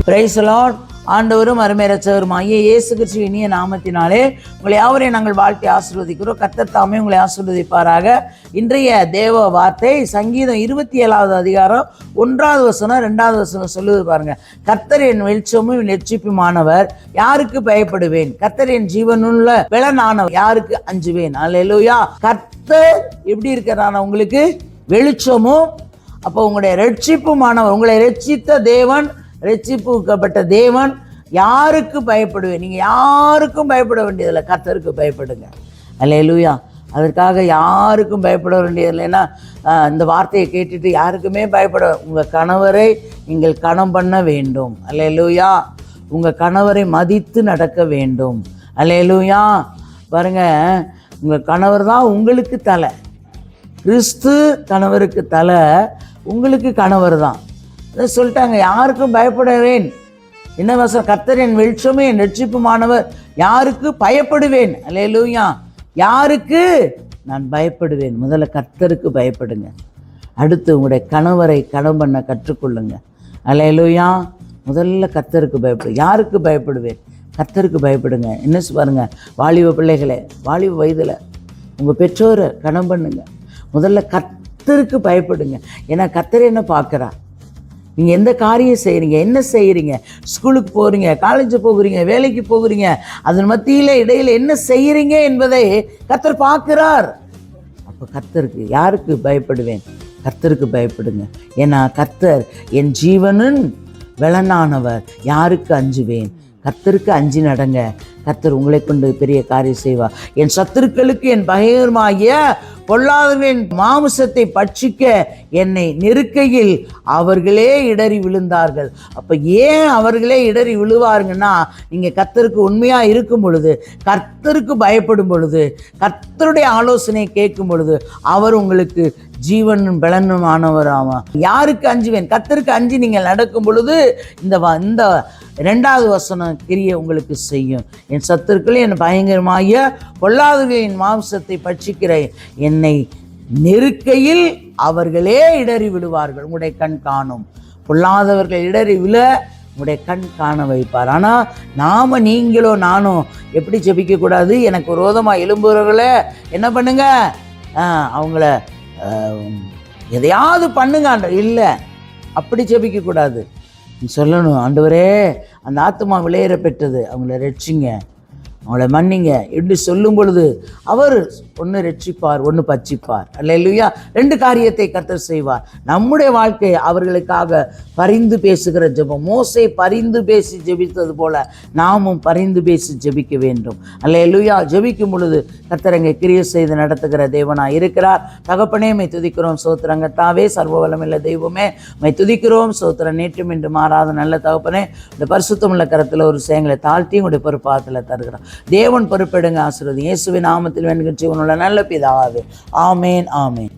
Praise the Lord. ஆண்டவரும் அருமை இரட்சகருமாகிய இயேசு கிறிஸ்துவின் இனிய நாமத்தினாலே உங்களை யாவரையும் நாங்கள் வாழ்த்தி ஆசீர்வதிக்கிறோம். கர்த்தர் தாமே உங்களை ஆசீர்வதிப்பாராக. இன்றைய தேவ வார்த்தை சங்கீதம் 27வது அதிகாரம் 1வது வசனம் 2வது வசனம் சொல்லுது பாருங்க. கர்த்தர் என் வெளிச்சமும் இரட்சிப்புமானவர், யாருக்கு பயப்படுவேன்? கர்த்தர் என் ஜீவனுள்ள பெலனானவர், யாருக்கு அஞ்சுவேன்? அல்லேலூயா. கர்த்தர் எப்படி இருக்கிறான உங்களுக்கு வெளிச்சமும், அப்போ உங்களுடைய இரட்சிப்புமானவர், உங்களை இரட்சித்த தேவன், இரட்சிப்புக்கப்பட்ட தேவன், யாருக்கு பயப்படுவேன்? நீங்கள் யாருக்கும் பயப்பட வேண்டியதில்லை, கர்த்தருக்கு பயப்படுங்க. அல்லேலூயா. அதற்காக யாருக்கும் பயப்பட வேண்டியதில்லை. ஏன்னா இந்த வார்த்தையை கேட்டுட்டு யாருக்குமே பயப்பட, உங்கள் கணவரை நீங்கள் கனம் பண்ண வேண்டும். அல்லேலூயா. உங்கள் கணவரை மதித்து நடக்க வேண்டும். அல்லேலூயா. பாருங்க, உங்கள் கணவர் தான் உங்களுக்கு தலை. கிறிஸ்து கணவருக்கு தலை, உங்களுக்கு கணவர் தான். சொல்லிட்டாங்க, யாருக்கும் பயப்படுவேன். என்ன வசனம்? கர்த்தர் என் வெளிச்சமே என் இரட்சிப்புமானவர், யாருக்கு பயப்படுவேன்? அல்லேலூயா. யாருக்கு நான் பயப்படுவேன்? முதல்ல கர்த்தருக்கு பயப்படுங்க. அடுத்து உங்களுடைய கணவரை கனம் பண்ண கற்றுக்கொள்ளுங்க. அல்லேலூயா. முதல்ல கர்த்தருக்கு பயப்படு. யாருக்கு பயப்படுவேன்? கர்த்தருக்கு பயப்படுங்க. என்ன பாருங்க, வாலிப பிள்ளைகளே, வாலிப வயதில் உங்கள் பெற்றோரை கனம் பண்ணுங்க. முதல்ல கர்த்தருக்கு பயப்படுங்க. ஏன்னா கர்த்தர் என்ன பார்க்குறா? நீங்கள் எந்த காரியம் செய்கிறீங்க, என்ன செய்கிறீங்க? ஸ்கூலுக்கு போகிறீங்க, காலேஜ் போகிறீங்க, வேலைக்கு போகிறீங்க, அதன் மத்தியில் இடையில் என்ன செய்கிறீங்க என்பதை கர்த்தர் பார்க்கிறார். அப்போ கர்த்தருக்கு யாருக்கு பயப்படுவேன்? கர்த்தருக்கு பயப்படுங்க. ஏன்னா கர்த்தர் என் ஜீவனின் பெலனானவர், யாருக்கு அஞ்சுவேன்? கர்த்தருக்கு அஞ்சி நடங்க. கர்த்தர் உங்களை கொண்டு பெரிய காரியம் செய்வார். என் சத்துருக்களுக்கு என் பகைவருமாகிய பொல்லாதவன் மாமிசத்தை பட்சிக்க என்னை நெருக்கையில் அவர்களே இடறி விழுந்தார்கள். அப்போ ஏன் அவர்களே இடறி விழுவாருங்கன்னா, நீங்கள் கர்த்தருக்கு உண்மையாக இருக்கும் பொழுது, கர்த்தருக்கு பயப்படும் பொழுது, கர்த்தருடைய ஆலோசனை கேட்கும் பொழுது, அவர் உங்களுக்கு ஜீவனும் பலனுமானவர் ஆவார். யாருக்கு அஞ்சுவேன்? கர்த்தருக்கு அஞ்சி நீங்கள் நடக்கும் பொழுது இந்த 2வது வசனம் கிரியை உங்களுக்கு செய்யும். என் சத்துருக்கள் என் பயங்கரமாகிய பொல்லாதவர்களின் மாம்சத்தை பட்சிக்கிற என்னை நெருக்கையில் அவர்களே இடறி விழுவார்கள். உங்களுடைய கண் காணும். பொல்லாதவர்கள் இடறி விழ உங்களுடைய கண் காண வைப்பார். ஆனால் நீங்களோ நானோ எப்படி ஜெபிக்கக்கூடாது? எனக்கு விரோதமாக எழும்புறவர்களே என்ன பண்ணுங்க? அவங்கள எதையாவது பண்ணுங்க. இல்லை, அப்படி ஜெபிக்கக்கூடாது. நீ சொல்லணும், ஆண்டவரே அந்த ஆத்துமா விளையேற பெற்றது, அவங்கள ரட்சிங்க, அவங்கள மன்னிங்க என்று சொல்லும் பொழுது அவர் ஒன்று ரட்சிப்பார், ஒன்று பட்சிப்பார். அல்லேலூயா. 2 காரியத்தை கர்த்தர் செய்வார். நம்முடைய வாழ்க்கை அவர்களுக்காக பரிந்து பேசுகிற ஜெபம். மோசே பரிந்து பேசி ஜெபித்தது போல நாமும் பரிந்து பேசி ஜெபிக்க வேண்டும். அல்லேலூயா. ஜெபிக்கும் பொழுது கர்த்தர் அங்கே கிரியை செய்து நடத்துகிற தேவனாய் இருக்கிறார். தகப்பனே மை துதிக்கிறோம், சோத்திரங்க தாவே, சர்வ வல்லமையுள்ள தெய்வமே மை துதிக்கிறோம், சோத்திரம். நேற்றும் இன்று மாறாத நல்ல தகப்பனே, இந்த பரிசுத்தமுள்ள கரத்தில் ஒரு சேங்களை தாழ்த்தி உங்களுடைய பொறுப்பாத்தில் தருகிறோம். தேவன் பொறுப்பெடுங்க, ஆசீர்வதி. இயேசுவின் நாமத்தில் வேண்டுகிற ஜீவனுள்ள நல்ல பிதாவே. ஆமேன், ஆமேன்.